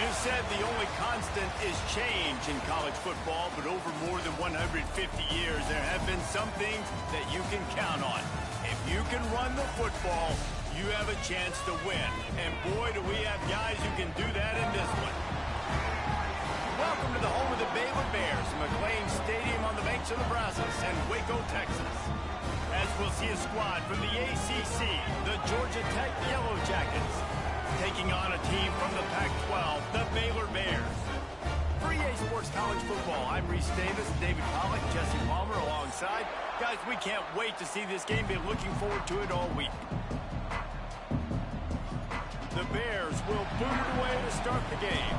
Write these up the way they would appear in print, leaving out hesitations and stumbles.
is said the only constant is change in college football, but over more than 150 years, there have been some things that you can count on. If you can run the football, you have a chance to win. And boy, do we have guys who can do that in this one. Welcome to the home of the Baylor Bears, McLean Stadium on the banks of the Brazos in Waco, Texas. As we'll see a squad from the ACC, the Georgia Tech Yellow Jackets, taking on a team from the Pac-12, the Baylor Bears. For EA Sports College Football, I'm Reese Davis, David Pollack, Jesse Palmer alongside. Guys, we can't wait to see this game. Been looking forward to it all week. The Bears will boot it away to start the game.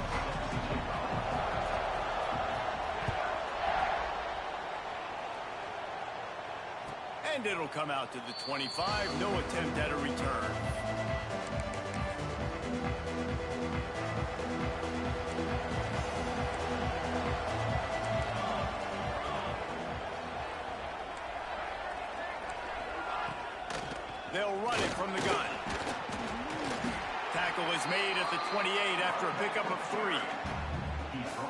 And it'll come out to the 25. No attempt at a return. They'll run it from the gun. Tackle is made at the 28 after a pickup of 3.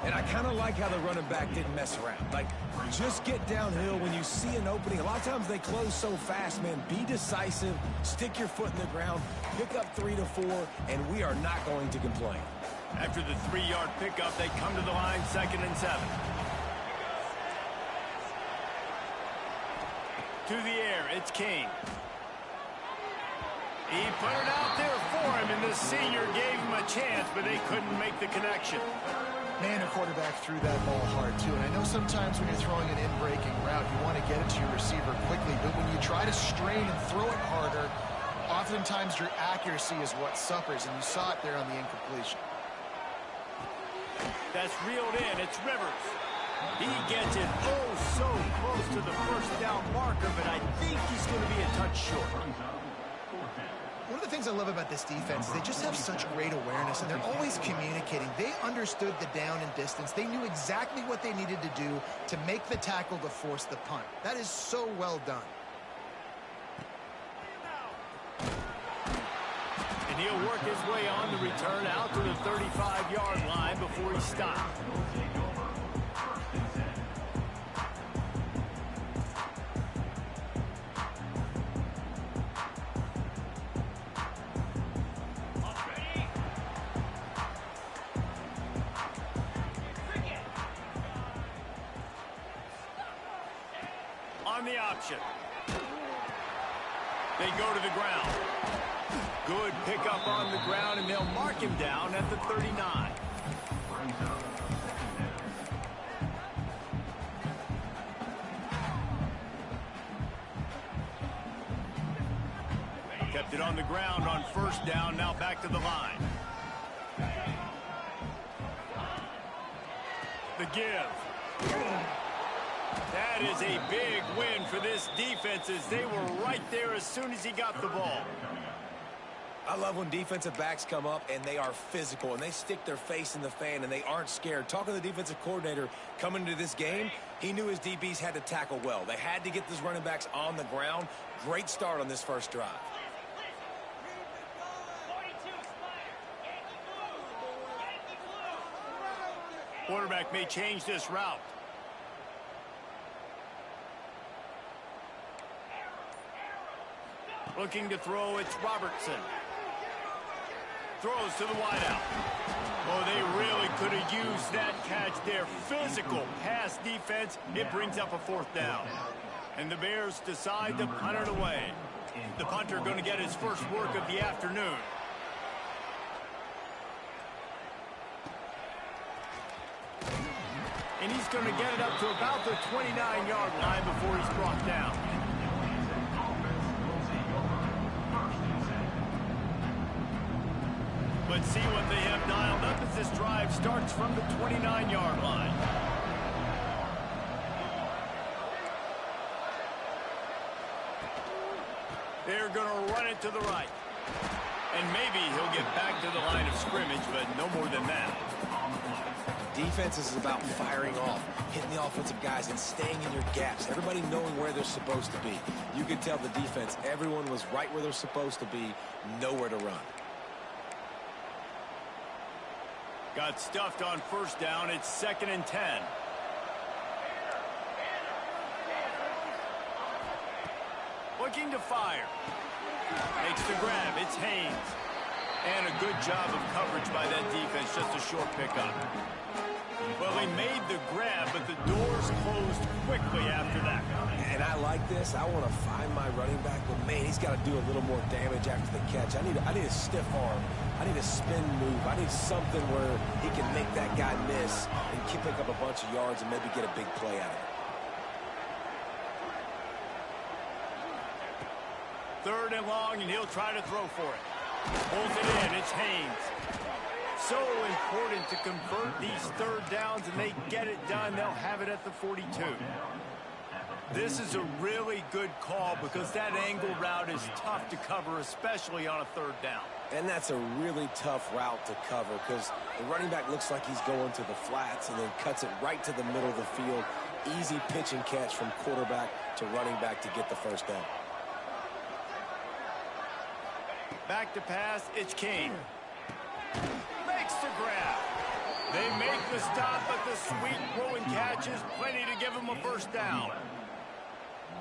And I kind of like how the running back didn't mess around. Like, just get downhill when you see an opening. A lot of times they close so fast, man. Be decisive, stick your foot in the ground, pick up 3 to 4, and we are not going to complain. After the 3-yard pickup, they come to the line, 2nd and 7. To the air, it's King. He put it out there for him, and the senior gave him a chance, but they couldn't make the connection. Man, a quarterback threw that ball hard, too. And I know sometimes when you're throwing an in-breaking route, you want to get it to your receiver quickly. But when you try to strain and throw it harder, oftentimes your accuracy is what suffers. And you saw it there on the incompletion. That's reeled in. It's Rivers. He gets it oh so close to the first down marker, but I think he's going to be a touch short. One of the things I love about this defense is they just have such great awareness, and they're always communicating. They understood the down and distance. They knew exactly what they needed to do to make the tackle to force the punt. That is so well done. And he'll work his way on the return out to the 35-yard line before he stopped. On the option. They go to the ground. Good pickup on the ground, and they'll mark him down at the 39. Kept it on the ground on 1st down, now back to the line. The give. That is a big win for this defense as they were right there as soon as he got the ball. I love when defensive backs come up and they are physical and they stick their face in the fan and they aren't scared. Talking to the defensive coordinator coming into this game, he knew his DBs had to tackle well. They had to get those running backs on the ground. Great start on this first drive. Quarterback may change this route. Looking to throw, it's Robertson. Throws to the wideout. Oh, they really could have used that catch there. Physical pass defense. It brings up a 4th down. And the Bears decide to punt it away. The punter going to get his first work of the afternoon. And he's going to get it up to about the 29-yard line before he's brought down. But see what they have dialed up as this drive starts from the 29-yard line. They're going to run it to the right. And maybe he'll get back to the line of scrimmage, but no more than that. Defense is about firing off, hitting the offensive guys, and staying in your gaps. Everybody knowing where they're supposed to be. You could tell the defense, everyone was right where they're supposed to be, nowhere to run. Got stuffed on first down. It's 2nd and 10. Looking to fire. Makes the grab. It's Haynes. And a good job of coverage by that defense. Just a short pickup. Well, he made the grab, but the doors closed quickly after that. And I like this. I want to find my running back, but man, he's got to do a little more damage after the catch. I need a stiff arm. I need a spin move. I need something where he can make that guy miss and pick up a bunch of yards and maybe get a big play out of it. 3rd and long, and he'll try to throw for it. Pulls it in. It's Haynes. So important to convert these 3rd downs, and they get it done. They'll have it at the 42. This is a really good call because that angle route is tough to cover, especially on a 3rd down. And that's a really tough route to cover because the running back looks like he's going to the flats and then cuts it right to the middle of the field. Easy pitch and catch from quarterback to running back to get the 1st down. Back to pass, it's King. Makes the grab. They make the stop, but the sweet throw and catch is plenty to give him a 1st down.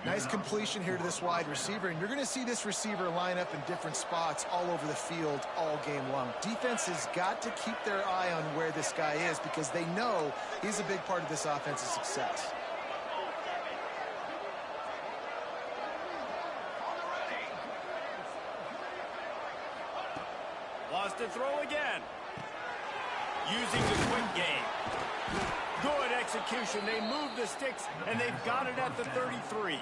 Nice completion here to this wide receiver, and you're going to see this receiver line up in different spots all over the field all game long. Defense has got to keep their eye on where this guy is because they know he's a big part of this offense's success. Wants to throw again. Using the quick game. Good execution. They move the sticks, and they've got it at the 33. You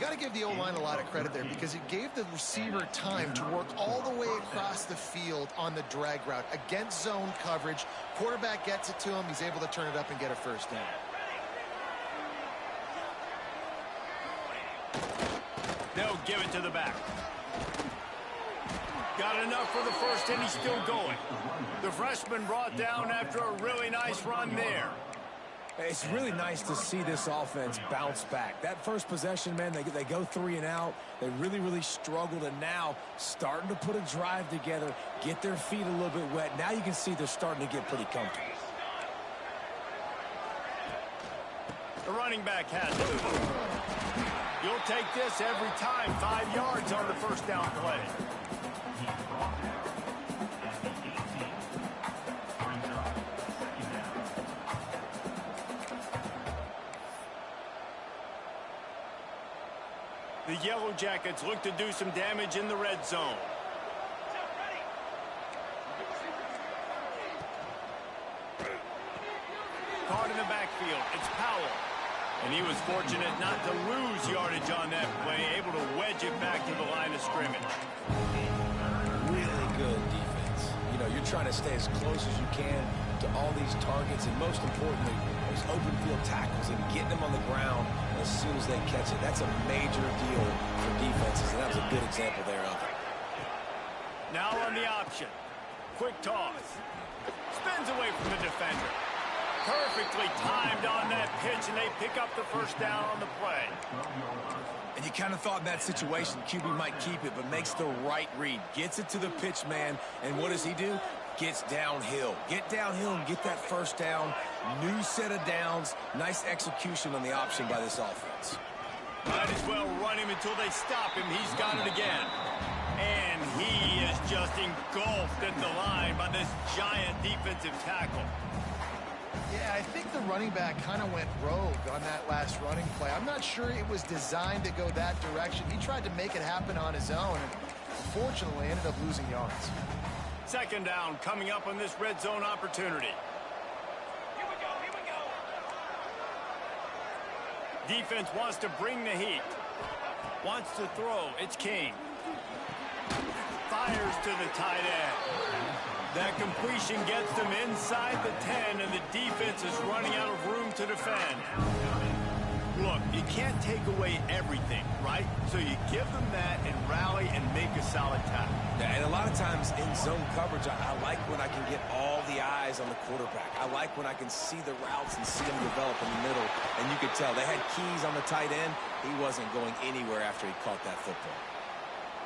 got to give the O-line a lot of credit there because it gave the receiver time to work all the way across the field on the drag route against zone coverage. Quarterback gets it to him. He's able to turn it up and get a 1st down. They'll give it to the back. Got enough for the 1st, and he's still going. The freshman brought down after a really nice run there. It's really nice to see this offense bounce back. That first possession, man, they go 3 and out. They really struggled, and now starting to put a drive together, get their feet a little bit wet. Now you can see they're starting to get pretty comfortable. The running back has it. You'll take this every time. 5 yards on the 1st down play. The Yellow Jackets look to do some damage in the red zone. Caught in the backfield. It's Powell. And he was fortunate not to lose yardage on that play, able to wedge it back to the line of scrimmage. Really good defense. You know, you're trying to stay as close as you can to all these targets, and most importantly, those open field tackles and getting them on the ground as soon as they catch it. That's a major deal for defenses, and that was a good example there of it. Now on the option. Quick toss. Spins away from the defender. Perfectly timed on that pitch, and they pick up the 1st down on the play. And you kind of thought in that situation QB might keep it, but makes the right read. Gets it to the pitch man, and what does he do? Gets downhill. Get downhill and get that 1st down. New set of downs. Nice execution on the option by this offense. Might as well run him until they stop him. He's got it again. And he is just engulfed at the line by this giant defensive tackle. Yeah, I think the running back kind of went rogue on that last running play. I'm not sure it was designed to go that direction. He tried to make it happen on his own, and unfortunately ended up losing yards. 2nd down coming up on this red zone opportunity. Here we go. Defense wants to bring the heat. Wants to throw. It's King. Fires to the tight end. That completion gets them inside the 10, and the defense is running out of room to defend. Look, you can't take away everything, right? So you give them that and rally and make a solid tackle. Yeah, and a lot of times in zone coverage, I like when I can get all the eyes on the quarterback. I like when I can see the routes and see them develop in the middle. And you could tell they had keys on the tight end. He wasn't going anywhere after he caught that football.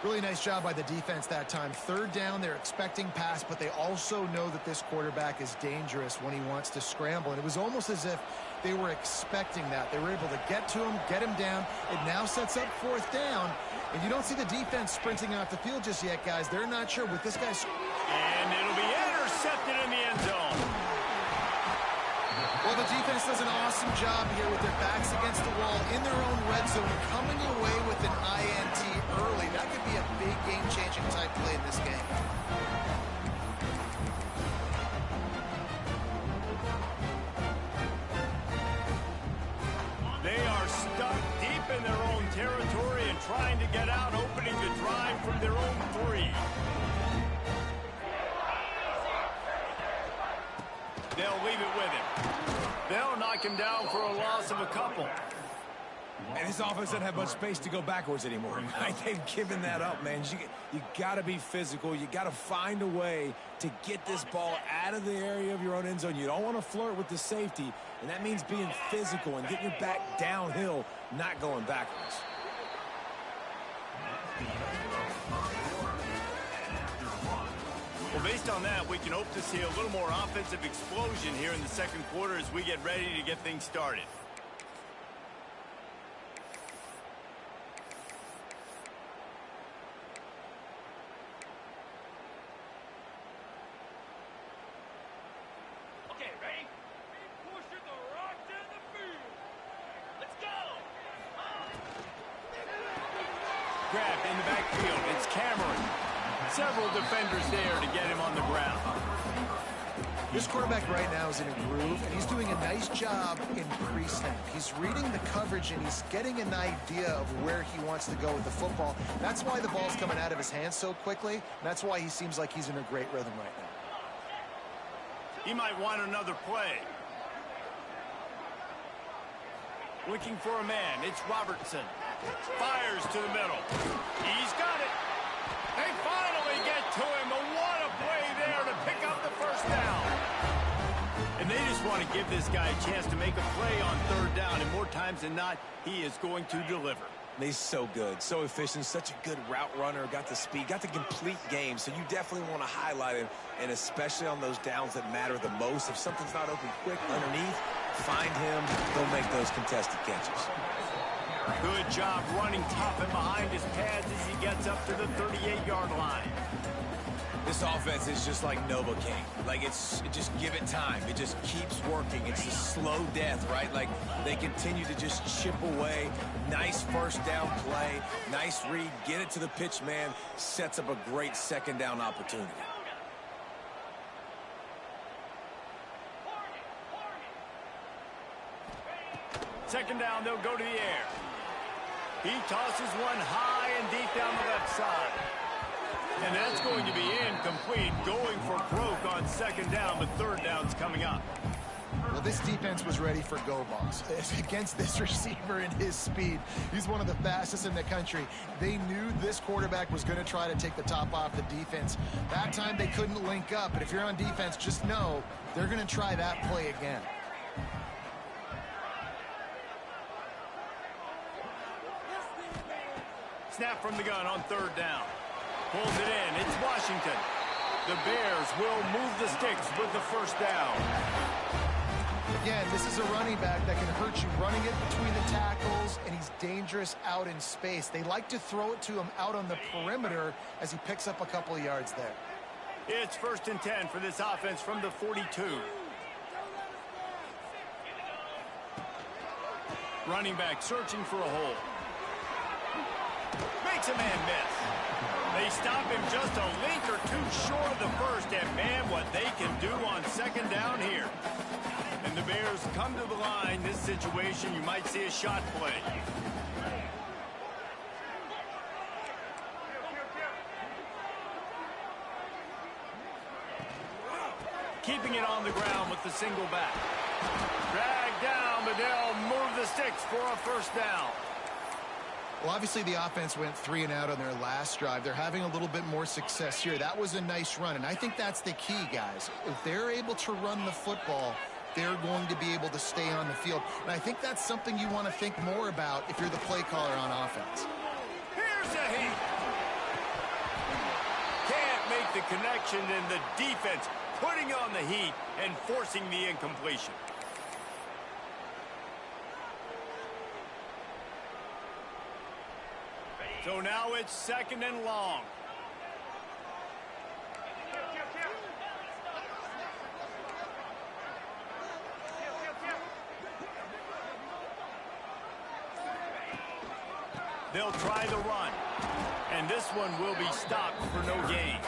Really nice job by the defense that time. Third down, they're expecting pass, but they also know that this quarterback is dangerous when he wants to scramble. And it was almost as if they were expecting that. They were able to get to him, get him down. It now sets up fourth down. And you don't see the defense sprinting off the field just yet, guys. They're not sure with this guy's... And it'll be intercepted in the end zone. Well, the defense does an awesome job here with their backs against the wall in their own red zone, coming away with an INT early. That could be a big game-changing type play in this game. They are stuck deep in their own territory and trying to get out, opening the drive from their own 3. They'll leave it with him. They'll knock him down for a loss of a couple. And this offense doesn't have much space to go backwards anymore. They've given that up, man. You got to be physical. You got to find a way to get this ball out of the area of your own end zone. You don't want to flirt with the safety, and that means being physical and getting your back downhill, not going backwards. Well, based on that, we can hope to see a little more offensive explosion here in the second quarter as we get ready to get things started. Okay, ready? Pushing the rock down the field. Let's go! Grabbed in the backfield. It's Cameron. Several defenders there to get him on the ground. This quarterback right now is in a groove, and he's doing a nice job in pre-snap. He's reading the coverage, and he's getting an idea of where he wants to go with the football. That's why the ball's coming out of his hands so quickly, and that's why he seems like he's in a great rhythm right now. He might want another play. Looking for a man. It's Robertson. Fires to the middle. He's got it. They finally get to him, but what a play there to pick up the first down. And they just want to give this guy a chance to make a play on third down, and more times than not, he is going to deliver. He's so good, so efficient, such a good route runner, got the speed, got the complete game, so you definitely want to highlight him, and especially on those downs that matter the most. If something's not open quick underneath, find him, he'll make those contested catches. Good job running tough and behind his pads as he gets up to the 38-yard line. This offense is just like Novocaine. Like, just give it time. It just keeps working. It's a slow death, right? Like, they continue to just chip away. Nice first down play. Nice read. Get it to the pitch man. Sets up a great second down opportunity. Second down, they'll go to the air. He tosses one high and deep down the left side. And that's going to be incomplete, going for broke on second down, but third down's coming up. Well, this defense was ready for go balls. Against this receiver and his speed, he's one of the fastest in the country. They knew this quarterback was going to try to take the top off the defense. That time they couldn't link up, but if you're on defense, just know they're going to try that play again. Snap from the gun on third down. Pulls it in. It's Washington. The Bears will move the sticks with the first down. Again, this is a running back that can hurt you running it between the tackles, and he's dangerous out in space. They like to throw it to him out on the perimeter as he picks up a couple of yards there. It's 1st and 10 for this offense from the 42. Running back searching for a hole. Makes a man miss. They stop him just a link or two short of the first, and man, what they can do on second down here. And the Bears come to the line. This situation, you might see a shot play. Keeping it on the ground with the single back. Dragged down, but they'll move the sticks for a first down. Well, obviously the offense went 3 and out on their last drive. They're having a little bit more success here. That was a nice run, and I think that's the key, guys. If they're able to run the football, they're going to be able to stay on the field. And I think that's something you want to think more about if you're the play caller on offense. Here's a heat. the connection and the defense putting on the heat and forcing the incompletion. So now it's 2nd and long. They'll try the run. And this one will be stopped for no gain.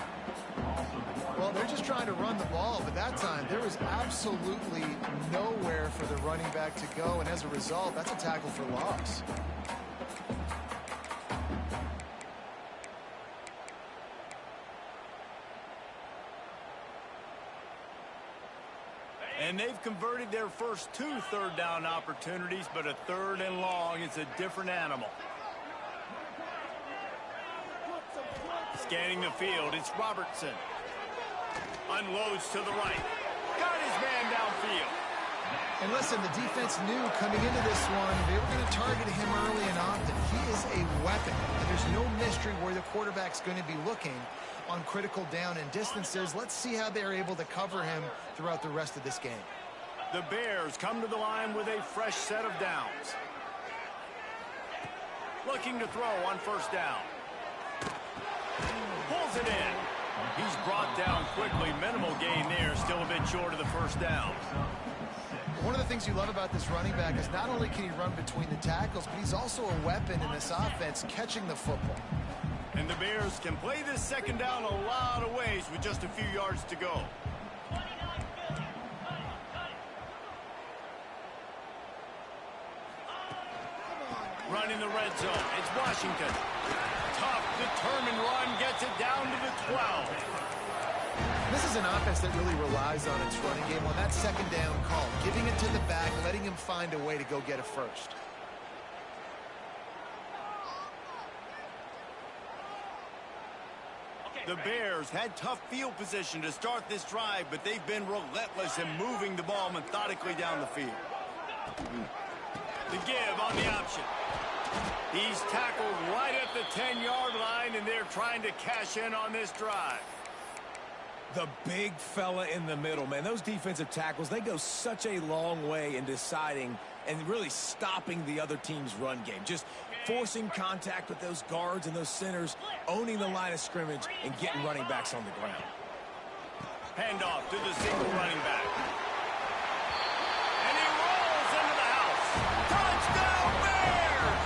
Well, they're just trying to run the ball, but that time there was absolutely nowhere for the running back to go, and as a result, that's a tackle for loss. And they've converted their first 2 third down opportunities, but a 3rd and long is a different animal. Scanning the field, it's Robertson. Unloads to the right. Got his man downfield. And listen, the defense knew coming into this one, they were going to target him early and often. He is a weapon, and there's no mystery where the quarterback's going to be looking on critical down and distances. Let's see how they're able to cover him throughout the rest of this game. The Bears come to the line with a fresh set of downs. Looking to throw on 1st down. Pulls it in. He's brought down quickly. Minimal gain there. Still a bit short of the 1st down. One of the things you love about this running back is not only can he run between the tackles, but he's also a weapon in this offense, catching the football. And the Bears can play this 2nd down a lot of ways with just a few yards to go. Running the red zone. It's Washington. Tough, determined run, gets it down to the 12. This is an offense that really relies on its running game on that 2nd down call, giving it to the back, letting him find a way to go get a first. The Bears had tough field position to start this drive, but they've been relentless in moving the ball methodically down the field. The give on the option. He's tackled right at the 10-yard line, and they're trying to cash in on this drive. The big fella in the middle, man. Those defensive tackles, they go such a long way in deciding and really stopping the other team's run game. Just forcing contact with those guards and those centers, owning the line of scrimmage, and getting running backs on the ground. Handoff to the single running back. And he rolls into the house. Touchdown, Bears!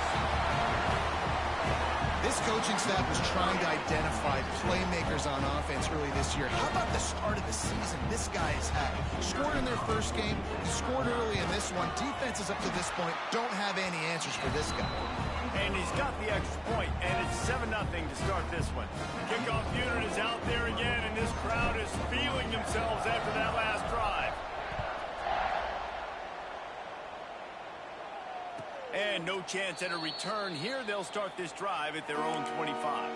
This coaching staff was trying to identify playmakers on offense early this year. How about the start of the season this guy has had? Scored in their first game, he scored early in this one. Defenses up to this point don't have any answers for this guy. And he's got the extra point, and it's 7-0 to start this one. Kickoff unit is out there again, and this crowd is feeling themselves after that last drive. And no chance at a return here. They'll start this drive at their own 25.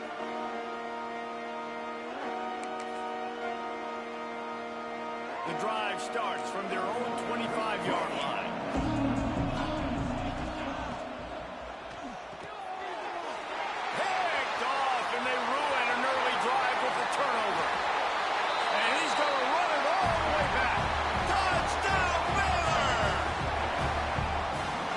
The drive starts from their own 25-yard line. Picked off, and they ruin an early drive with the turnover. And he's going to run it all the way back. Touchdown, Baylor!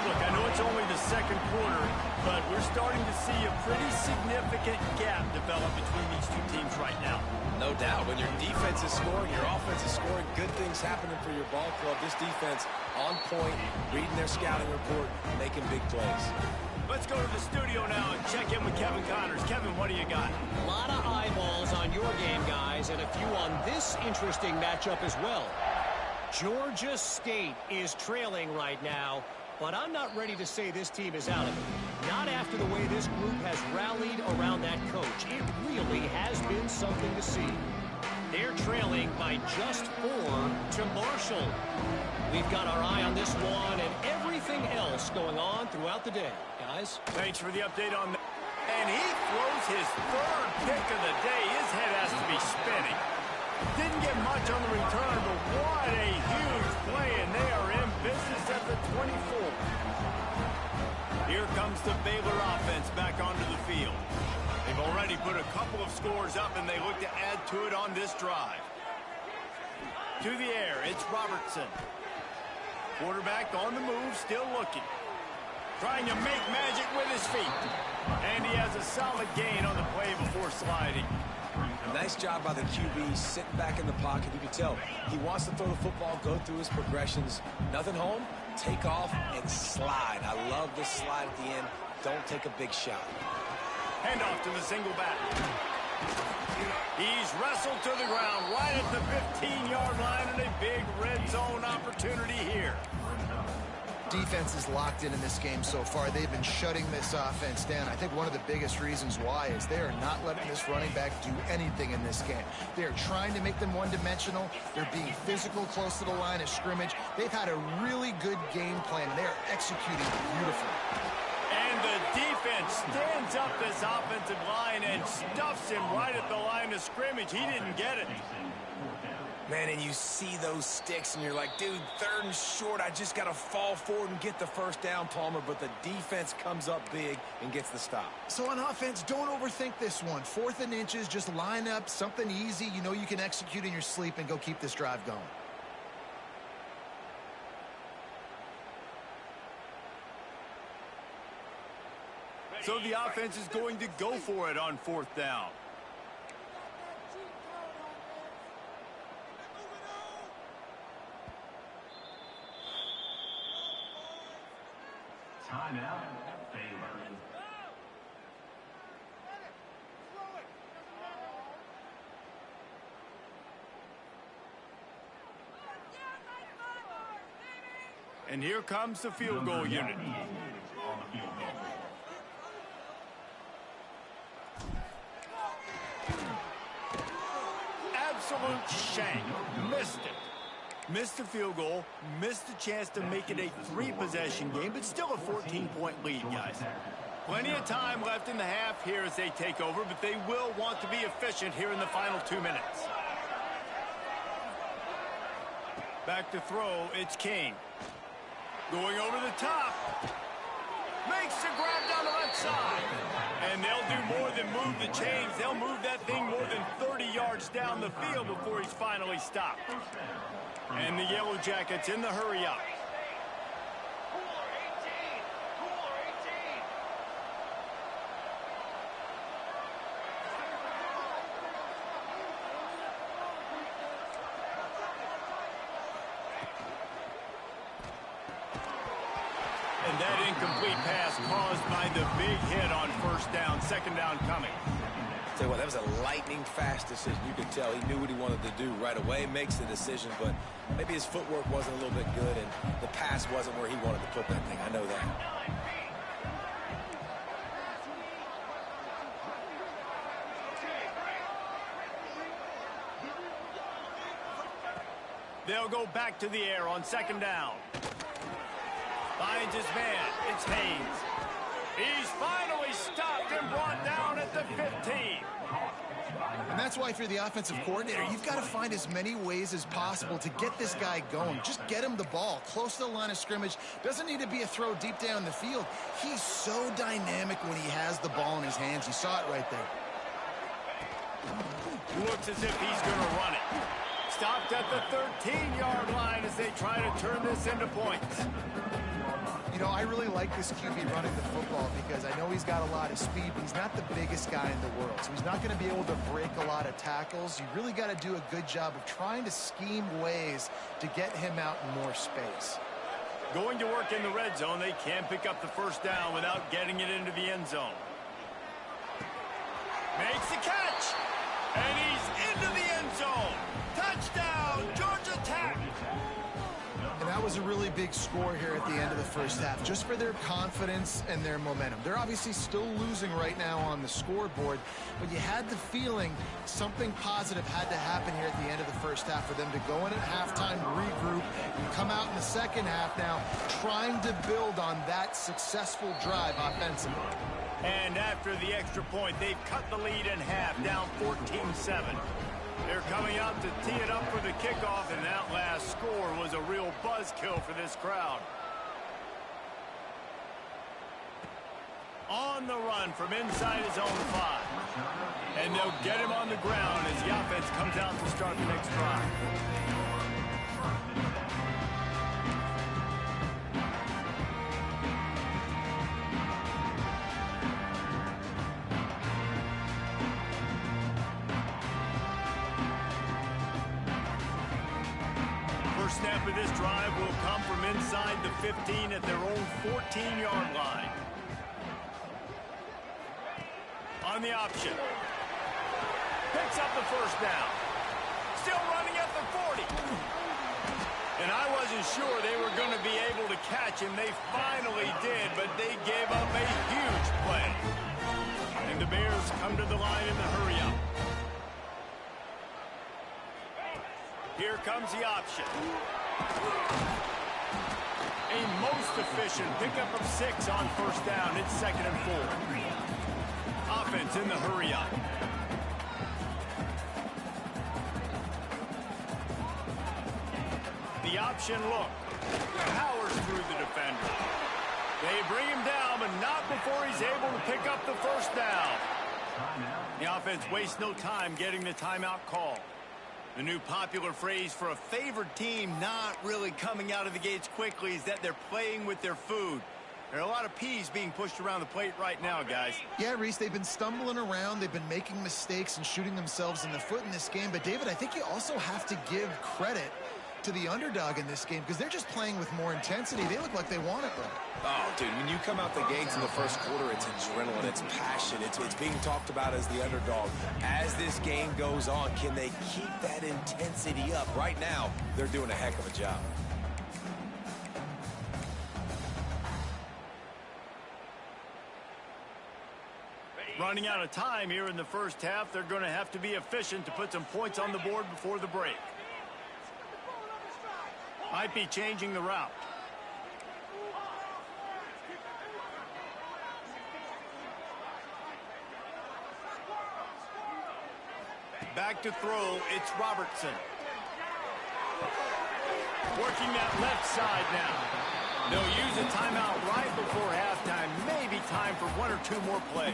Look, I know it's only the 2nd quarter, but we're starting to see a pretty significant gap develop between these two teams right now. No doubt. When your defense is scoring, your offense is scoring, good things happening for your ball club. This defense on point, reading their scouting report, making big plays. Let's go to the studio now and check in with Kevin Connors. Kevin, what do you got? A lot of eyeballs on your game, guys, and a few on this interesting matchup as well. Georgia State is trailing right now, but I'm not ready to say this team is out of it. Not after the way this group has rallied around that coach. It really has been something to see. They're trailing by just 4 to Marshall. We've got our eye on this one and everything else going on throughout the day. Guys? Thanks for the update on that. And he throws his 3rd pick of the day. His head has to be spinning. Didn't get much on the return, but what a huge play, and they are in business at the 24. Here comes the Baylor offense back onto the field. They've already put a couple of scores up, and they look to add to it on this drive. To the air, it's Robertson. Quarterback on the move, still looking. Trying to make magic with his feet. And he has a solid gain on the play before sliding. Nice job by the QB sitting back in the pocket. You can tell he wants to throw the football, go through his progressions. Nothing home, take off, and slide. I love this slide at the end. Don't take a big shot. Handoff to the single back. He's wrestled to the ground right at the 15-yard line, and a big red zone opportunity here. Defense is locked in this game so far. They've been shutting this offense down. I think one of the biggest reasons why is they are not letting this running back do anything in this game. They are trying to make them one-dimensional. They're being physical close to the line of scrimmage. They've had a really good game plan, and they are executing beautifully. And the defense stands up this offensive line and stuffs him right at the line of scrimmage. He didn't get it. Man, and you see those sticks, and you're like, dude, 3rd and short. I just got to fall forward and get the first down, Palmer. But the defense comes up big and gets the stop. So on offense, don't overthink this one. 4th and inches, just line up something easy. You know you can execute in your sleep and go keep this drive going. So the offense is going to go for it on 4th down. Timeout, Baylor. And here comes the field goal unit. Absolute shank. Missed it. Missed the field goal, missed the chance to make it a 3-possession game, but still a 14-point lead, guys. Plenty of time left in the half here as they take over, but they will want to be efficient here in the final 2 minutes. Back to throw, it's King. Going over the top. Makes the grab down the left side. And they'll do more than move the chains. They'll move that thing more than 30 yards down the field before he's finally stopped. And the Yellow Jackets in the hurry-up. And that incomplete pass caused by the big hit on 1st down, 2nd down coming. Tell you what, that was a lightning-fast decision. You could tell he knew what he wanted to do right away, makes the decision, but maybe his footwork wasn't a little bit good, and the pass wasn't where he wanted to put that thing. I know that. They'll go back to the air on 2nd down. Finds his man. It's Haynes. He's finally stopped and brought down at the 15. And that's why if you're the offensive coordinator, you've got to find as many ways as possible to get this guy going. Just get him the ball close to the line of scrimmage. Doesn't need to be a throw deep down the field. He's so dynamic when he has the ball in his hands. You saw it right there. Looks as if he's going to run it. Stopped at the 13-yard line as they try to turn this into points. You know, I really like this QB running the football because I know he's got a lot of speed, but he's not the biggest guy in the world. So he's not going to be able to break a lot of tackles. You really got to do a good job of trying to scheme ways to get him out in more space. Going to work in the red zone, they can't pick up the 1st down without getting it into the end zone. Makes the catch, and he's into the end zone. Touchdown, Georgia Tech. And that was a really big score here at the end of the 1st half, just for their confidence and their momentum. They're obviously still losing right now on the scoreboard, but you had the feeling something positive had to happen here at the end of the 1st half for them to go in at halftime, regroup, and come out in the 2nd half now trying to build on that successful drive offensively. And after the extra point, they've cut the lead in half, down 14-7. They're coming out to tee it up for the kickoff, and that last score was a real buzzkill for this crowd. On the run from inside his own 5. And they'll get him on the ground as the offense comes out to start the next drive. First snap of this drive will come from inside the 15 at their own 14-yard line. On the option. Picks up the first down. Still running at the 40. And I wasn't sure they were going to be able to catch him. They finally did, but they gave up a huge play. And the Bears come to the line in the hurry-up. Here comes the option. A most efficient pickup of 6 on first down. It's 2nd and 4. Offense in the hurry-up. The option look. Powers through the defender. They bring him down, but not before he's able to pick up the first down. The offense wastes no time getting the timeout call. The new popular phrase for a favored team not really coming out of the gates quickly is that they're playing with their food. There are a lot of peas being pushed around the plate right now, guys. Yeah, Reese, they've been stumbling around. They've been making mistakes and shooting themselves in the foot in this game. But, David, I think you also have to give credit to the underdog in this game because they're just playing with more intensity. They look like they want it, bro. Oh, dude, when you come out the gates in the first quarter, it's adrenaline, it's passion, it's being talked about as the underdog. As this game goes on, can they keep that intensity up? Right now, they're doing a heck of a job. Running out of time here in the first half, they're going to have to be efficient to put some points on the board before the break. Might be changing the route. Back to throw, it's Robertson. Working that left side now. They'll use a timeout right before halftime. Maybe time for 1 or 2 more plays.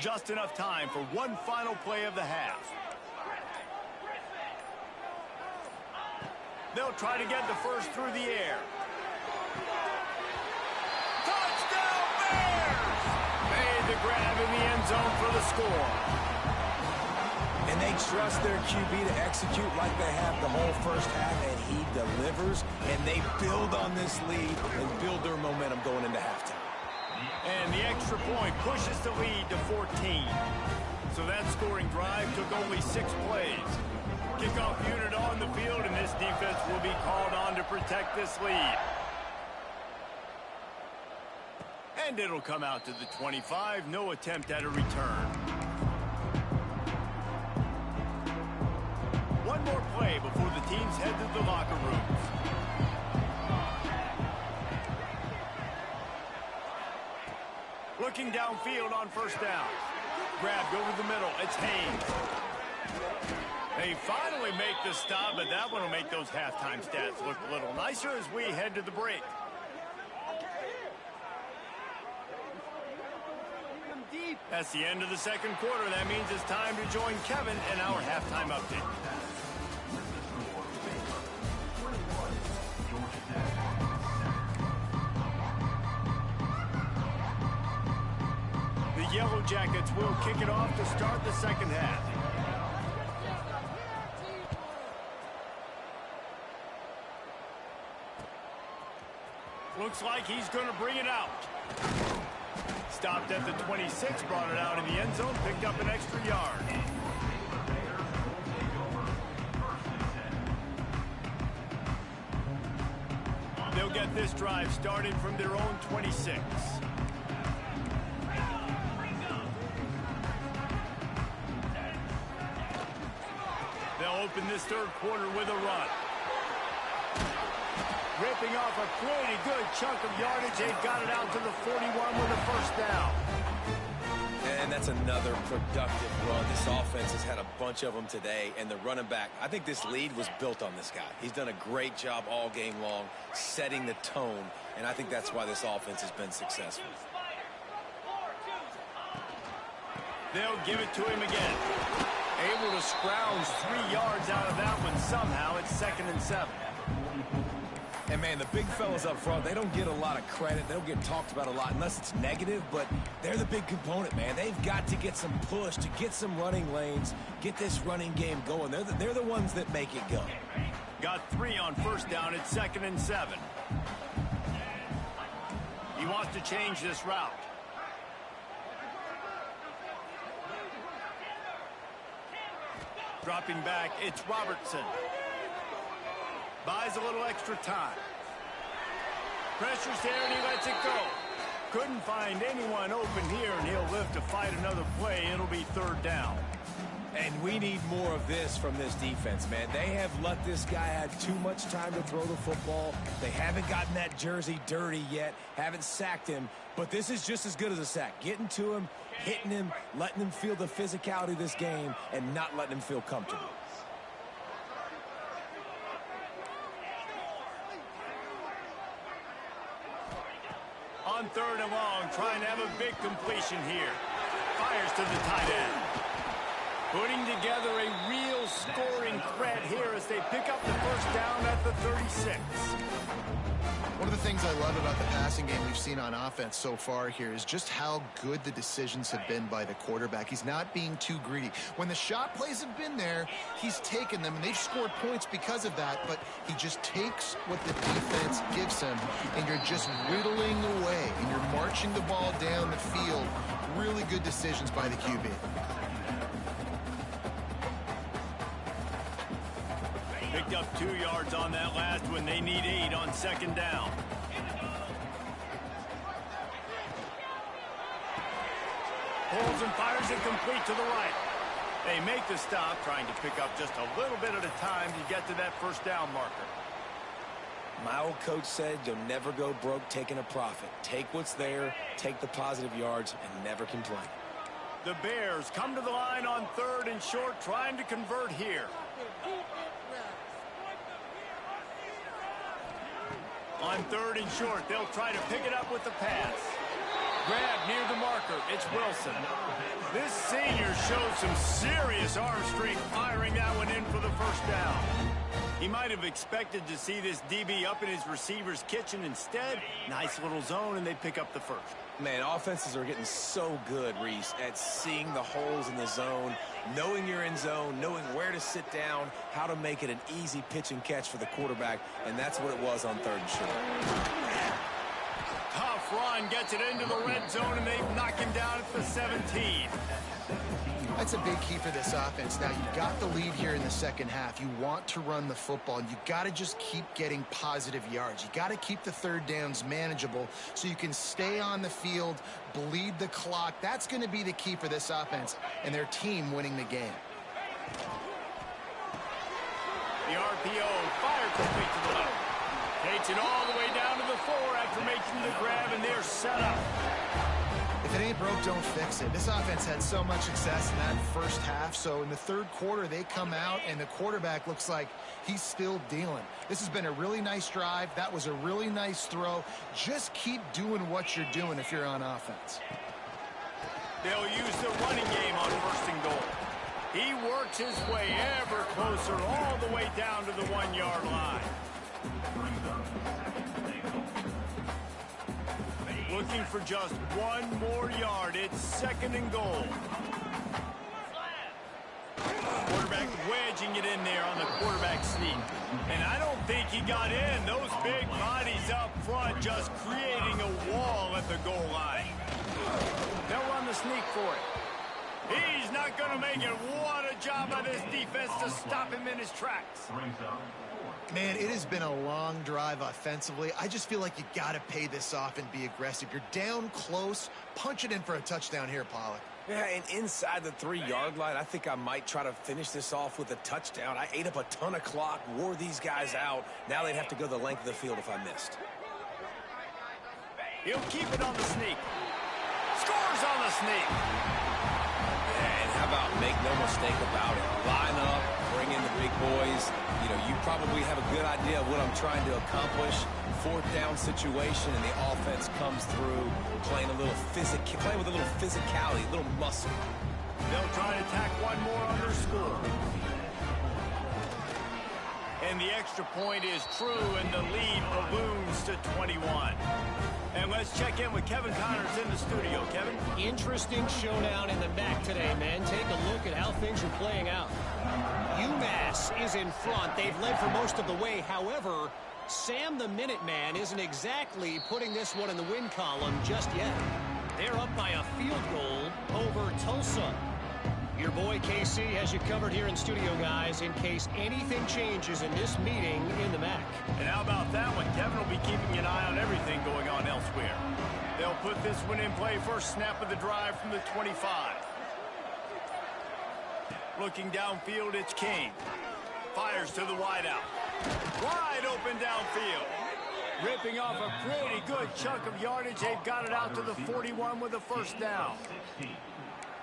Just enough time for one final play of the half. They'll try to get the first through the air. Touchdown Bears! Made the grab in the end zone for the score. And they trust their QB to execute like they have the whole first half, and he delivers, and they build on this lead and build their momentum going into halftime. And the extra point pushes the lead to 14. So that scoring drive took only 6 plays. Kickoff unit on the field, and this defense will be called on to protect this lead. And it'll come out to the 25. No attempt at a return. One more play before the teams head to the locker rooms. Looking downfield on first down. Grabbed over the middle. It's Haynes. They finally make the stop, but that one will make those halftime stats look a little nicer as we head to the break. That's the end of the second quarter. That means it's time to join Kevin in our halftime update. The Yellow Jackets will kick it off to start the second half. Looks like he's going to bring it out. Stopped at the 26, brought it out in the end zone, picked up an extra yard. They'll get this drive started from their own 26. They'll open this third quarter with a run. Ripping off a pretty good chunk of yardage. They've got it out to the 41 with a first down. And that's another productive run. This offense has had a bunch of them today, and the running back, I think this lead was built on this guy. He's done a great job all game long setting the tone, and I think that's why this offense has been successful. They'll give it to him again. Able to scrounge 3 yards out of that one somehow. It's 2nd and 7. And, man, the big fellas up front, they don't get a lot of credit. They don't get talked about a lot unless it's negative, but they're the big component, man. They've got to get some push, to get some running lanes, get this running game going. They're the ones that make it go. Got 3 on first down. It's 2nd and 7. He wants to change this route. Dropping back, it's Robertson. Buys a little extra time. Pressure's there, and he lets it go. Couldn't find anyone open here, and he'll live to fight another play. It'll be 3rd down. And we need more of this from this defense, man. They have let this guy have too much time to throw the football. They haven't gotten that jersey dirty yet, haven't sacked him. But this is just as good as a sack. Getting to him, hitting him, letting him feel the physicality of this game, and not letting him feel comfortable. On 3rd and long, trying to have a big completion here. Fires to the tight end. Putting together a real scoring threat here as they pick up the first down at the 36. One of the things I love about the passing game we've seen on offense so far here is just how good the decisions have been by the quarterback. He's not being too greedy. When the shot plays have been there, he's taken them, and they've scored points because of that, but he just takes what the defense gives him, and you're just whittling away, and you're marching the ball down the field. Really good decisions by the QB. Picked up 2 yards on that last one. They need 8 on 2nd down. Pulls and fires it complete to the right. They make the stop, trying to pick up just a little bit at a time to get to that first down marker. My old coach said you'll never go broke taking a profit. Take what's there, take the positive yards, and never complain. The Bears come to the line on 3rd and short, trying to convert here. On 3rd and short, they'll try to pick it up with the pass. Grab near the marker. It's Wilson. This senior showed some serious arm strength firing that one in for the first down. He might have expected to see this DB up in his receiver's kitchen. Instead, nice little zone, and they pick up the first. Man, offenses are getting so good, Reese, at seeing the holes in the zone, knowing you're in zone, knowing where to sit down, how to make it an easy pitch and catch for the quarterback, and that's what it was on 3rd and short. Tough run, gets it into the red zone, and they knock him down at the 17. That's a big key for this offense. Now, you got the lead here in the second half. You want to run the football, and you got to just keep getting positive yards. You got to keep the 3rd downs manageable so you can stay on the field, bleed the clock. That's going to be the key for this offense and their team winning the game. The RPO, fire complete to the left. Takes it all the way down to the 4 after making the grab, and they're set up. If it ain't broke, don't fix it. This offense had so much success in that first half, so in the 3rd quarter, they come out, and the quarterback looks like he's still dealing. This has been a really nice drive. That was a really nice throw. Just keep doing what you're doing if you're on offense. They'll use the running game on 1st and goal. He works his way ever closer all the way down to the 1-yard line. Looking for just 1 more yard. It's 2nd and goal. Quarterback wedging it in there on the quarterback sneak. And I don't think he got in. Those big bodies up front just creating a wall at the goal line. They'll run the sneak for it. He's not going to make it. What a job by this defense to stop him in his tracks. Man, it has been a long drive offensively. I just feel like you got to pay this off and be aggressive. You're down close. Punch it in for a touchdown here, Pollack. Yeah, and inside the 3-yard line, I think I might try to finish this off with a touchdown. I ate up a ton of clock, wore these guys out. Now they'd have to go the length of the field if I missed. He'll keep it on the sneak. Scores on the sneak. And how about make no mistake about it? Line up, bring in the big boys. You know, you probably have a good idea of what I'm trying to accomplish. 4th down situation, and the offense comes through playing with a little physicality, a little muscle. They'll try to tack one more underscore. And the extra point is true, and the lead balloons to 21. And let's check in with Kevin Connors in the studio. Kevin? Interesting showdown in the MAC today, man. Take a look at how things are playing out. UMass is in front. They've led for most of the way. However, Sam the Minuteman isn't exactly putting this one in the win column just yet. They're up by a field goal over Tulsa. Your boy KC has you covered here in studio, guys, in case anything changes in this meeting in the MAC. And how about that one? Kevin will be keeping an eye on everything going on elsewhere. They'll put this one in play first snap of the drive from the 25. Looking downfield, it's King. Fires to the wideout. Wide open downfield. Ripping off a pretty good chunk of yardage. They've got it out to the 41 with a first down.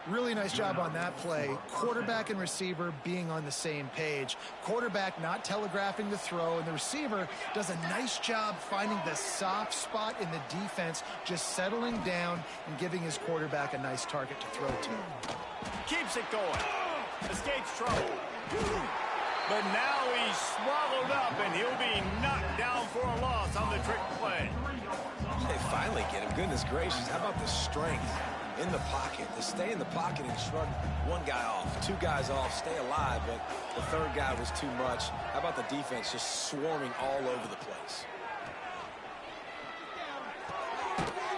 Really nice job on that play. Quarterback and receiver being on the same page. Quarterback not telegraphing the throw, and the receiver does a nice job finding the soft spot in the defense, just settling down and giving his quarterback a nice target to throw to. Keeps it going. Escapes trouble. But now he's swallowed up, and he'll be knocked down for a loss on the trick play. They finally get him. Goodness gracious, how about the strength in the pocket? To stay in the pocket and shrug one guy off, 2 guys off, stay alive, but the 3rd guy was too much. How about the defense just swarming all over the place?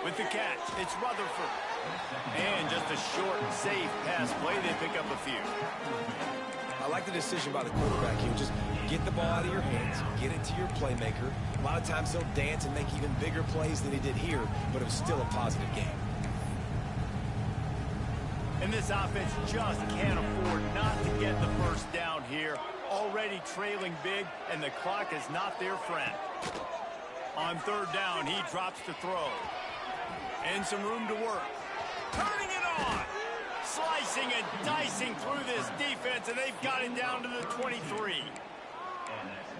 With the catch, it's Rutherford. And just a short, safe pass play. They pick up a few. I like the decision by the quarterback here. Just get the ball out of your hands, get it to your playmaker. A lot of times he'll dance and make even bigger plays than he did here, but it was still a positive game. And this offense just can't afford not to get the first down here. Already trailing big, and the clock is not their friend. On 3rd down, he drops to throw. And some room to work. Turning it on! Slicing and dicing through this defense, and they've got it down to the 23.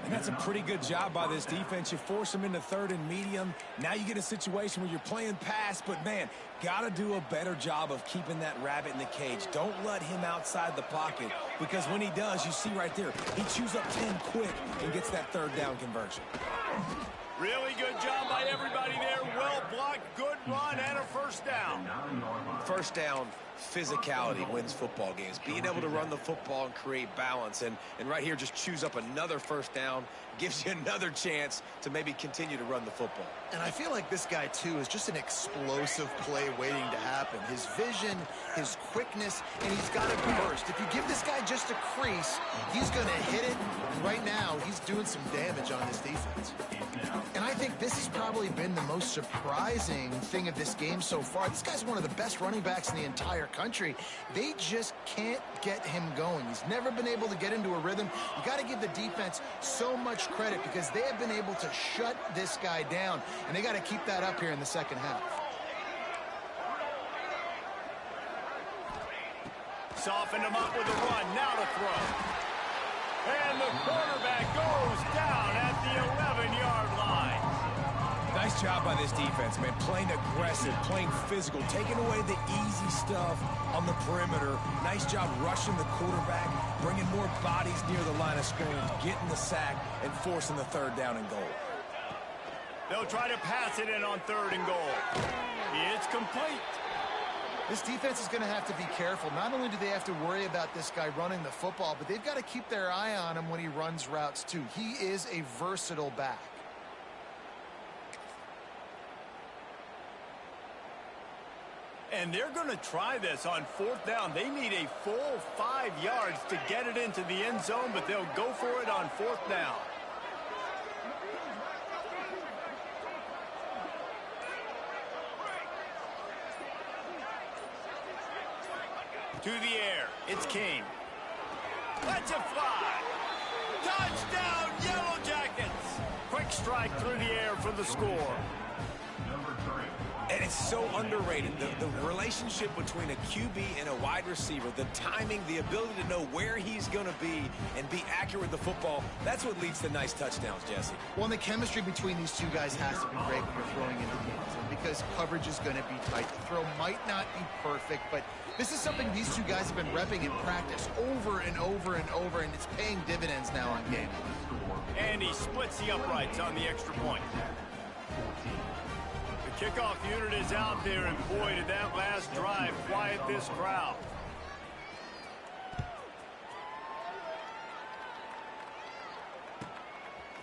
And that's a pretty good job by this defense. You force them into 3rd and medium. Now you get a situation where you're playing pass, but, man, got to do a better job of keeping that rabbit in the cage. Don't let him outside the pocket, because when he does, you see right there, he chews up 10 quick and gets that 3rd down conversion. Really good job by everybody there. Well blocked, good run, and a first down. First down, physicality wins football games. Being able to run the football and create balance. And right here, just chews up another first down, gives you another chance to maybe continue to run the football. And I feel like this guy, too, is just an explosive play waiting to happen. His vision, his quickness, and he's got a burst. If you give this guy just a crease, he's going to hit it. And right now, he's doing some damage on this defense. And I think this has probably been the most surprising thing of this game so far. This guy's one of the best running backs in the entire country. They just can't get him going. He's never been able to get into a rhythm. You got to give the defense so much credit because they have been able to shut this guy down, and they got to keep that up here in the second half. Softened him up with a run. Now to throw. And the quarterback goes down at the 11-yard line. Nice job by this defense, man. Playing aggressive, playing physical, taking away the easy stuff on the perimeter. Nice job rushing the quarterback, bringing more bodies near the line of scrimmage, getting the sack, and forcing the 3rd down and goal. They'll try to pass it in on 3rd and goal. It's complete. This defense is going to have to be careful. Not only do they have to worry about this guy running the football, but they've got to keep their eye on him when he runs routes, too. He is a versatile back. And they're going to try this on 4th down. They need a full 5 yards to get it into the end zone, but they'll go for it on 4th down. To the air. It's King. Let's it fly. Touchdown, Yellow Jackets. Quick strike through the air for the score. And it's so underrated. The relationship between a QB and a wide receiver, the timing, the ability to know where he's going to be and be accurate with the football, that's what leads to nice touchdowns, Jesse. Well, and the chemistry between these two guys has to be great when you're throwing into games. And because coverage is going to be tight. The throw might not be perfect, but this is something these two guys have been repping in practice over and over and over, and it's paying dividends now on game. And he splits the uprights on the extra point. The kickoff unit is out there, and boy, did that last drive quiet this crowd.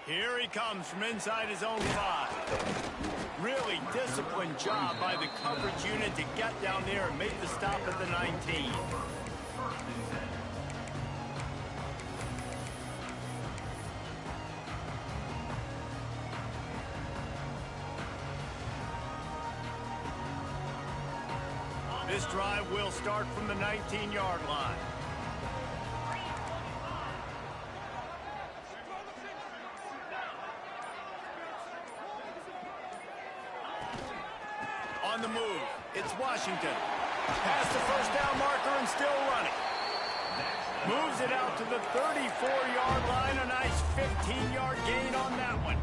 Here he comes from inside his own 5. Really disciplined job by the coverage unit to get down there and make the stop at the 19. This drive will start from the 19-yard line. On the move, it's Washington. Past the first down marker and still running. Moves it out to the 34-yard line. A nice 15-yard gain on that one.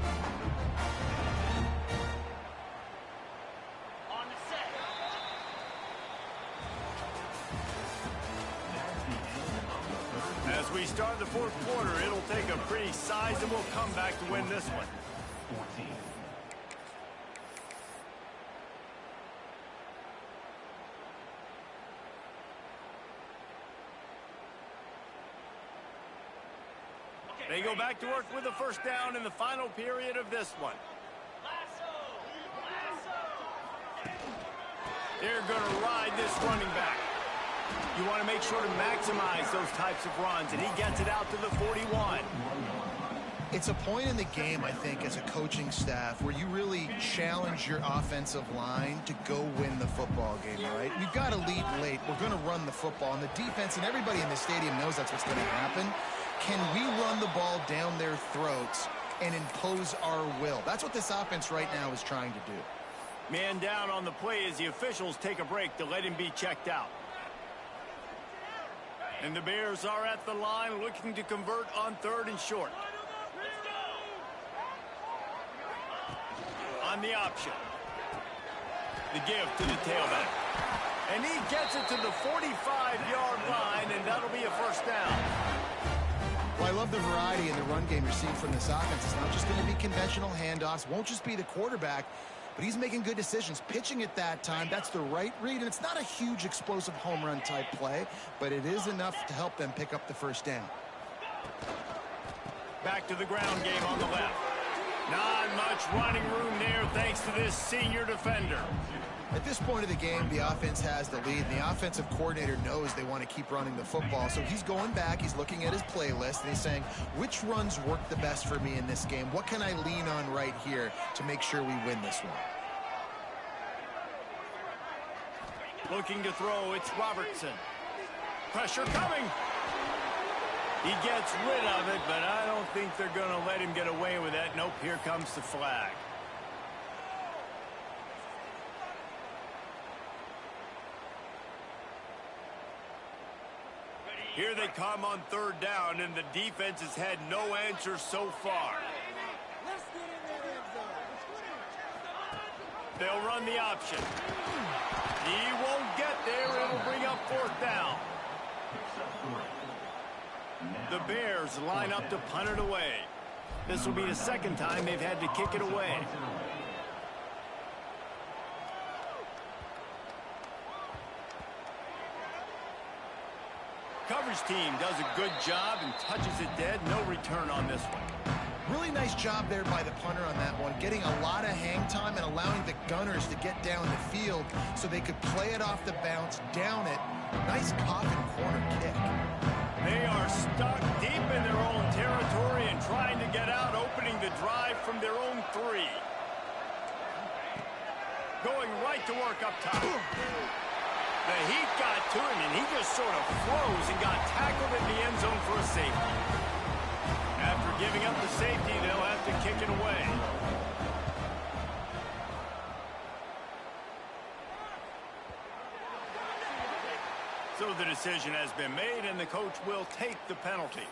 As we start the fourth quarter, it'll take a pretty sizable comeback to win this one. They go back to work with a first down in the final period of this one. They're going to ride this running back. You want to make sure to maximize those types of runs, and he gets it out to the 41. It's a point in the game, I think, as a coaching staff where you really challenge your offensive line to go win the football game, right? We've got to lead late. We're going to run the football, and the defense and everybody in the stadium knows that's what's going to happen. Can we run the ball down their throats and impose our will? That's what this offense right now is trying to do. Man down on the play as the officials take a break to let him be checked out. And the Bears are at the line looking to convert on 3rd and short. On the option. The give to the tailback. And he gets it to the 45-yard line, and that'll be a first down. Well, I love the variety in the run game you're seeing from this offense. It's not just going to be conventional handoffs. Won't just be the quarterback, but he's making good decisions. Pitching at that time, that's the right read, and it's not a huge explosive home run type play, but it is enough to help them pick up the first down. Back to the ground game on the left. Not much running room there thanks to this senior defender. At this point of the game, the offense has the lead, and the offensive coordinator knows they want to keep running the football. So he's going back, he's looking at his playlist, and he's saying, which runs work the best for me in this game? What can I lean on right here to make sure we win this one? Looking to throw, it's Robertson. Pressure coming. He gets rid of it, but I don't think they're going to let him get away with that. Nope, here comes the flag. Here they come on 3rd down, and the defense has had no answer so far. They'll run the option. He won't get there. It'll bring up 4th down. The Bears line up to punt it away. This will be the second time they've had to kick it away. Coverage team does a good job and touches it dead. No return on this one. Really nice job there by the punter on that one, getting a lot of hang time and allowing the gunners to get down the field so they could play it off the bounce, down it. Nice coffin corner kick. They are stuck deep in their own territory and trying to get out, opening the drive from their own 3. Going right to work up top. The heat got to him, and he just sort of froze and got tackled in the end zone for a safety. After giving up the safety, they'll have to kick it away. So the decision has been made, and the coach will take the penalty.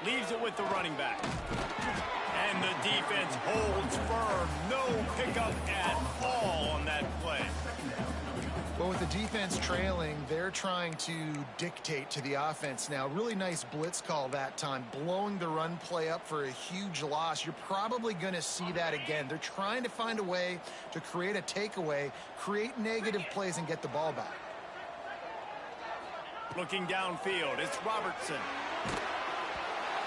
Leaves it with the running back. And the defense holds firm. No pickup at all on that play. Well, with the defense trailing, they're trying to dictate to the offense now. Really nice blitz call that time, blowing the run play up for a huge loss. You're probably going to see that again. They're trying to find a way to create a takeaway, create negative plays, and get the ball back. Looking downfield, it's Robertson.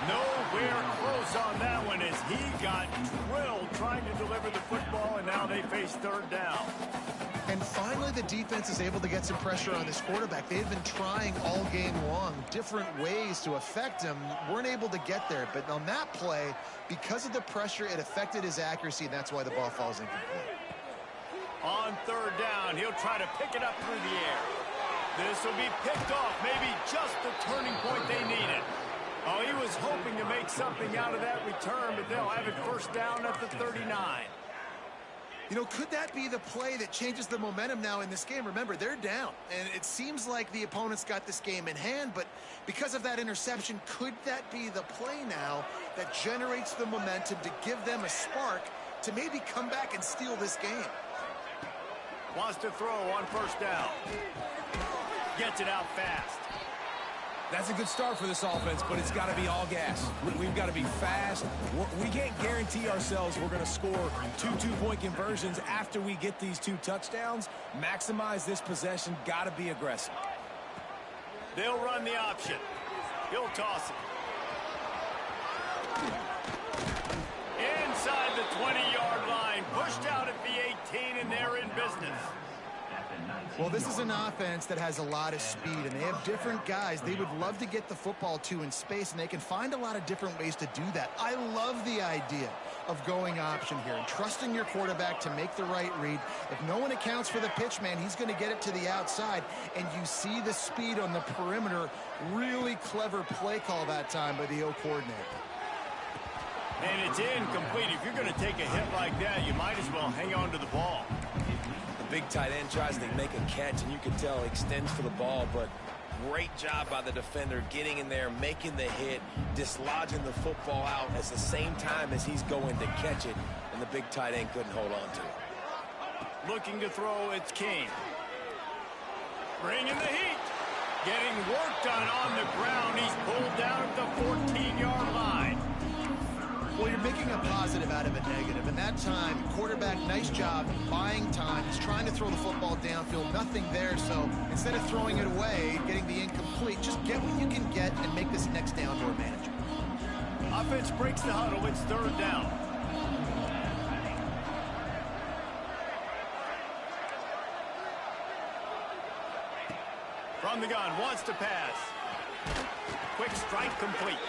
Nowhere close on that one as he got drilled trying to deliver the football, and now they face third down. And finally, the defense is able to get some pressure on this quarterback. They've been trying all game long different ways to affect him. Weren't able to get there. But on that play, because of the pressure, it affected his accuracy, and that's why the ball falls incomplete. On third down, he'll try to pick it up through the air. This will be picked off, maybe just the turning point they needed. Oh, he was hoping to make something out of that return, but they'll have it first down at the 39. You know, could that be the play that changes the momentum now in this game? Remember, they're down, and it seems like the opponent's got this game in hand, but because of that interception, could that be the play now that generates the momentum to give them a spark to maybe come back and steal this game? Wants to throw on first down. Gets it out fast. That's a good start for this offense, but it's got to be all gas. We've got to be fast. We can't guarantee ourselves we're going to score 2 two-point conversions after we get these 2 touchdowns. Maximize this possession. Got to be aggressive. They'll run the option. He'll toss it. Inside the 20-yard line. Pushed out at the 18, and they're in business. Well, this is an offense that has a lot of speed, and they have different guys they would love to get the football to in space, and they can find a lot of different ways to do that. I love the idea of going option here and trusting your quarterback to make the right read. If no one accounts for the pitch, man, he's going to get it to the outside, and you see the speed on the perimeter. Really clever play call that time by the O coordinator. And it's incomplete. If you're going to take a hit like that, you might as well hang on to the ball. Big tight end tries to make a catch, and you can tell he extends for the ball, but great job by the defender getting in there, making the hit, dislodging the football out at the same time as he's going to catch it, and the big tight end couldn't hold on to it. Looking to throw, it's King. Bringing the heat. Getting work done on the ground. He's pulled down at the 14-yard line. Well, you're making a positive out of a negative. And that time, quarterback, nice job buying time. He's trying to throw the football downfield. Nothing there. So instead of throwing it away, getting the incomplete, just get what you can get and make this next down more manageable. Offense breaks the huddle. It's third down. From the gun, wants to pass. Quick strike complete.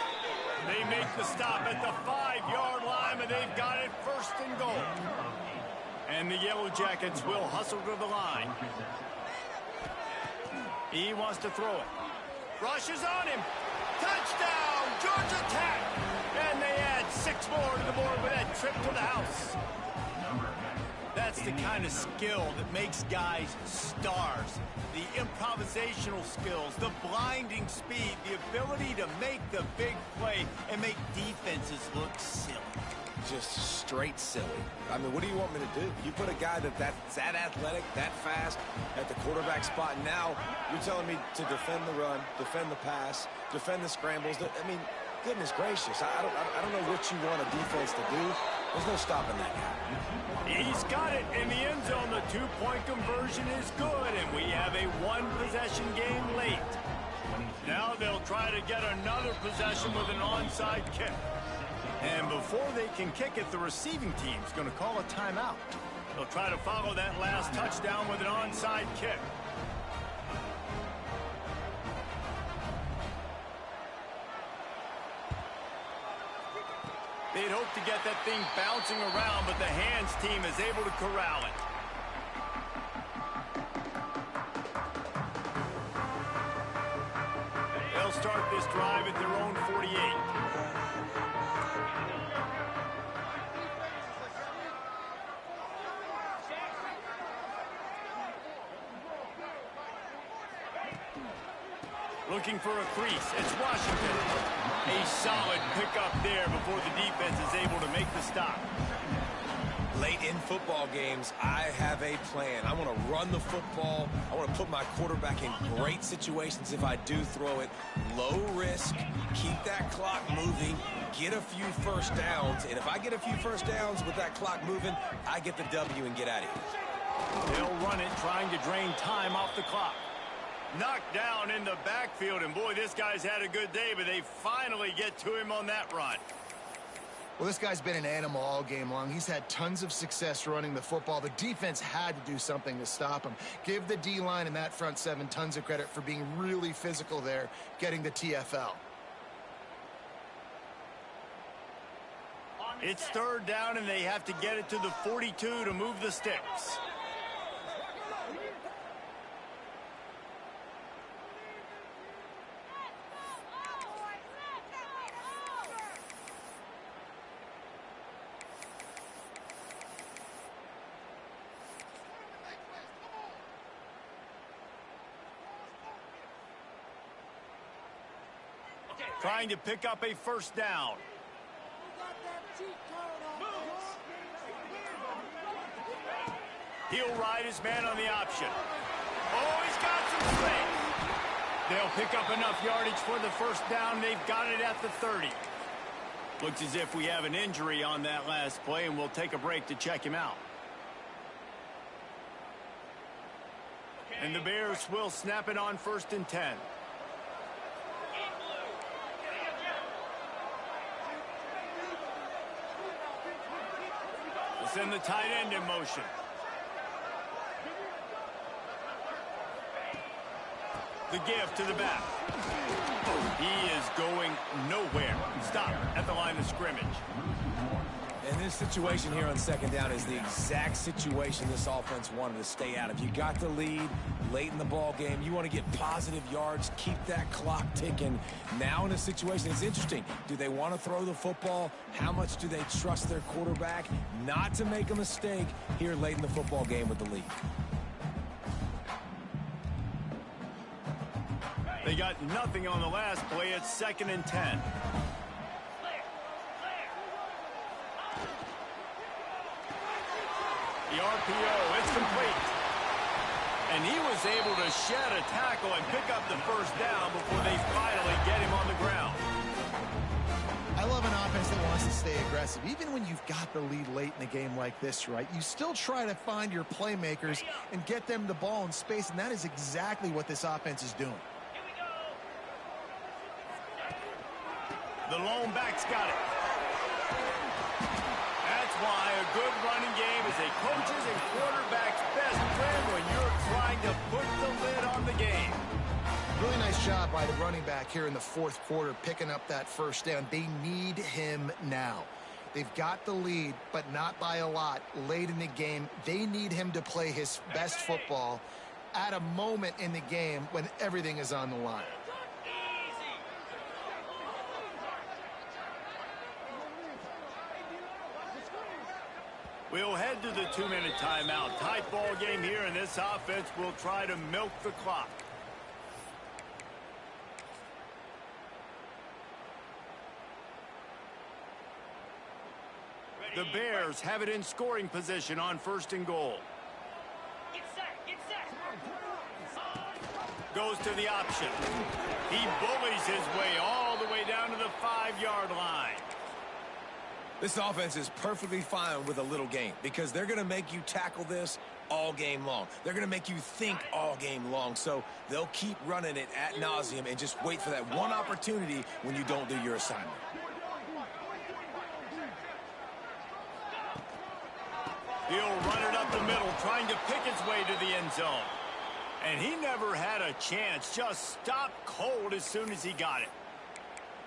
They make the stop at the 5-yard line, and they've got it first and goal. And the Yellow Jackets will hustle to the line. He wants to throw it. Rushes on him. Touchdown, Georgia Tech. And they add 6 more to the board with that trip to the house. That's the kind of skill that makes guys stars. The improvisational skills, the blinding speed, the ability to make the big play and make defenses look silly. Just straight silly. I mean, what do you want me to do? You put a guy that's that athletic, that fast at the quarterback spot. Now you're telling me to defend the run, defend the pass, defend the scrambles. I mean, goodness gracious. I don't know what you want a defense to do. There's no stopping that guy. He's got it in the end zone. The 2-point conversion is good, and we have a 1-possession game late. Now they'll try to get another possession with an onside kick. And before they can kick it, the receiving team's going to call a timeout. They'll try to follow that last touchdown with an onside kick. They'd hope to get that thing bouncing around, but the hands team is able to corral it. They'll start this drive at their own 48. Looking for a crease. It's Washington. A solid pickup there before the defense is able to make the stop. Late in football games, I have a plan. I want to run the football. I want to put my quarterback in great situations if I do throw it. Low risk, keep that clock moving, get a few first downs. And if I get a few first downs with that clock moving, I get the W and get out of here. They'll run it, trying to drain time off the clock. Knocked down in the backfield, and boy, this guy's had a good day, but they finally get to him on that run. Well, this guy's been an animal all game long. He's had tons of success running the football. The defense had to do something to stop him. Give the D-line and that front seven tons of credit for being really physical there, getting the TFL. It's third down, and they have to get it to the 42 to move the sticks. Trying to pick up a first down. He'll ride his man on the option. Oh, he's got some space. They'll pick up enough yardage for the first down. They've got it at the 30. Looks as if we have an injury on that last play, and we'll take a break to check him out. And the Bears will snap it on 1st and 10. Send the tight end in motion. The give to the back. He is going nowhere. Stop at the line of scrimmage. And this situation here on second down is the exact situation this offense wanted to stay out of. You got the lead late in the ball game. You want to get positive yards, keep that clock ticking. Now in a situation, it's interesting. Do they want to throw the football? How much do they trust their quarterback not to make a mistake here late in the football game with the lead? They got nothing on the last play. It's 2nd and 10. The RPO, it's complete. And he was able to shed a tackle and pick up the first down before they finally get him on the ground. I love an offense that wants to stay aggressive. Even when you've got the lead late in a game like this, right, you still try to find your playmakers and get them the ball in space, and that is exactly what this offense is doing. The lone back's got it. That's why a good running game is a coach's and quarterback's best friend when you're trying to put the lid on the game. Really nice job by the running back here in the 4th quarter, picking up that first down. They need him now. They've got the lead, but not by a lot late in the game. They need him to play his best football at a moment in the game when everything is on the line. We'll head to the 2-minute timeout. Tight ball game here, and this offense will try to milk the clock. The Bears have it in scoring position on 1st and goal. Get set, get set. Goes to the option. He bullies his way all the way down to the 5-yard line. This offense is perfectly fine with a little game because they're going to make you tackle this all game long. They're going to make you think all game long. So they'll keep running it ad nauseum and just wait for that one opportunity when you don't do your assignment. He'll run it up the middle, trying to pick his way to the end zone. And he never had a chance. Just stopped cold as soon as he got it.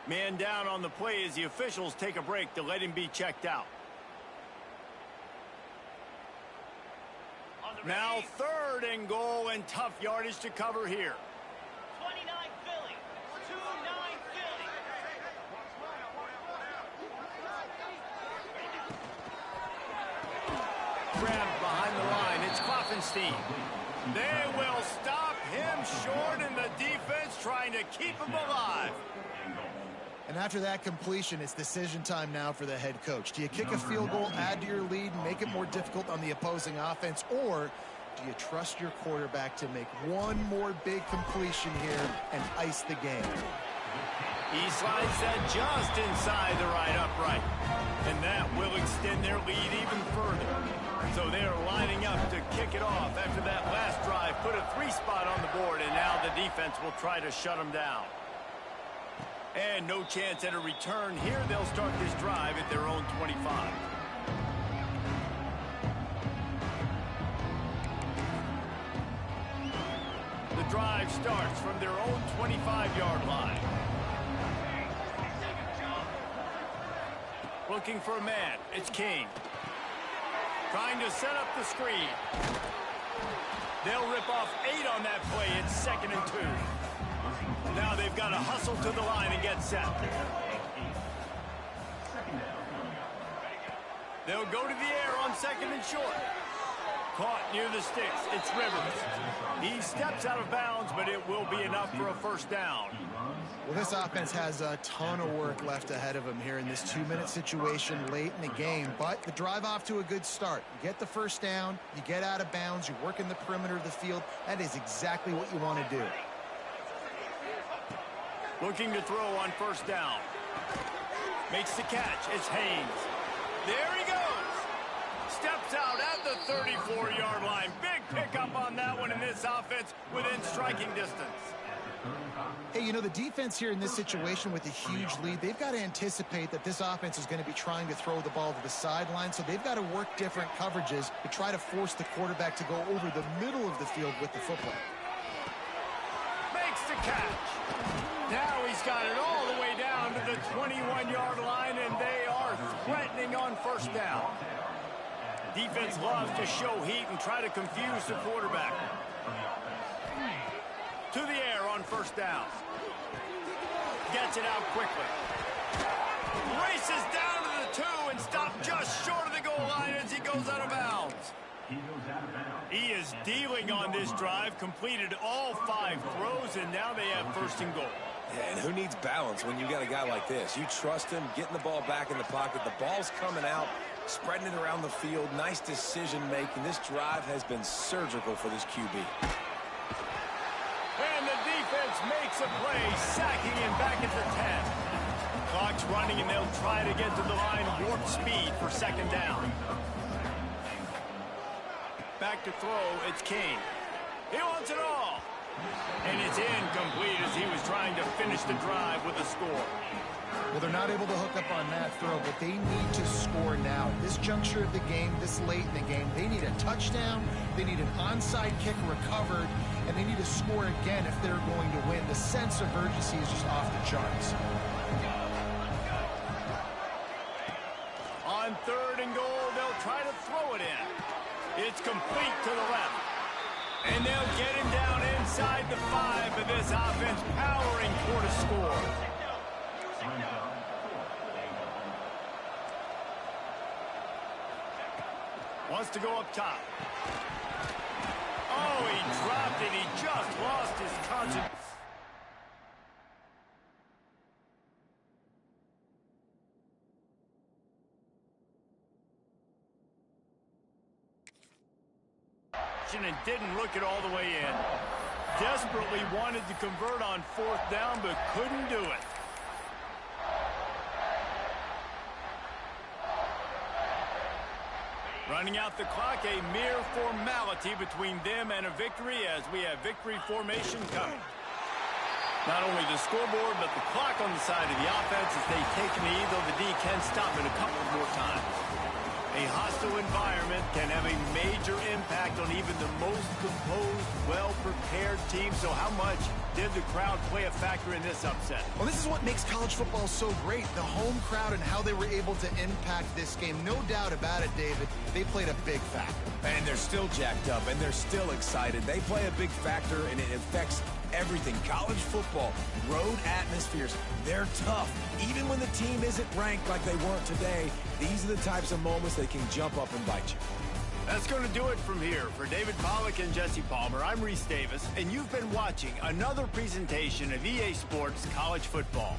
Man down on the play as the officials take a break to let him be checked out. Now 3rd and goal, and tough yardage to cover here. 29 Philly. 2-9 Philly. Grabbed behind the line. It's Klopfenstein. They will stop him short, and the defense trying to keep him alive. And after that completion, it's decision time now for the head coach. Do you kick a field goal, add to your lead, and make it more difficult on the opposing offense, or do you trust your quarterback to make one more big completion here and ice the game? He slides that just inside the right upright, and that will extend their lead even further. So they're lining up to kick it off after that last drive. Put a 3-spot on the board, and now the defense will try to shut them down. And no chance at a return here. They'll start this drive at their own 25. The drive starts from their own 25-yard line. Looking for a man. It's King. Trying to set up the screen. They'll rip off 8 on that play. It's 2nd and 2. Now they've got to hustle to the line and get set. They'll go to the air on 2nd and short. Caught near the sticks. It's Rivers. He steps out of bounds, but it will be enough for a 1st down. Well, this offense has a ton of work left ahead of them here in this 2-minute situation late in the game, but the drive off to a good start. You get the 1st down, you get out of bounds, you work in the perimeter of the field. That is exactly what you want to do. Looking to throw on 1st down. Makes the catch. It's Haynes. There he goes. Steps out at the 34-yard line. Big pickup on that one, in this offense within striking distance. Hey, you know, the defense here in this situation with a huge lead, they've got to anticipate that this offense is going to be trying to throw the ball to the sideline, so they've got to work different coverages to try to force the quarterback to go over the middle of the field with the football. Makes the catch. Now he's got it all the way down to the 21-yard line, and they are threatening on 1st down. Defense loves to show heat and try to confuse the quarterback. To the air on 1st down. Gets it out quickly. Races down to the 2 and stopped just short of the goal line as he goes out of bounds. He is dealing on this drive, completed all 5 throws, and now they have 1st and goal. Yeah, and who needs balance when you got a guy like this? You trust him, getting the ball back in the pocket. The ball's coming out, spreading it around the field. Nice decision-making. This drive has been surgical for this QB. And the defense makes a play, sacking him back at the 10. Clock's running, and they'll try to get to the line warp speed for 2nd down. Back to throw, it's King. He wants it all. And it's incomplete as he was trying to finish the drive with a score. Well, they're not able to hook up on that throw, but they need to score now. This juncture of the game, this late in the game, they need a touchdown, they need an onside kick recovered, and they need to score again if they're going to win. The sense of urgency is just off the charts. On 3rd and goal, they'll try to throw it in. It's complete to the left. And they'll get him down inside the 5, but this offense powering toward a score. Wants to go up top. Oh, he dropped it. He just lost his concentration. And didn't look it all the way in. Desperately wanted to convert on 4th down, but couldn't do it. Running out the clock, a mere formality between them and a victory as we have victory formation coming. Not only the scoreboard, but the clock on the side of the offense as they take a knee, though the D can stop it a couple more times. A hostile environment can have a major impact on even the most composed, well-prepared team. So how much did the crowd play a factor in this upset? Well, this is what makes college football so great, the home crowd and how they were able to impact this game. No doubt about it, David. They played a big factor. And they're still jacked up, and they're still excited. They play a big factor, and it affects everything. College football, road atmospheres, they're tough. Even when the team isn't ranked like they weren't today, these are the types of moments that can jump up and bite you. That's going to do it from here. For David Pollack and Jesse Palmer, I'm Reese Davis, and you've been watching another presentation of EA Sports College Football.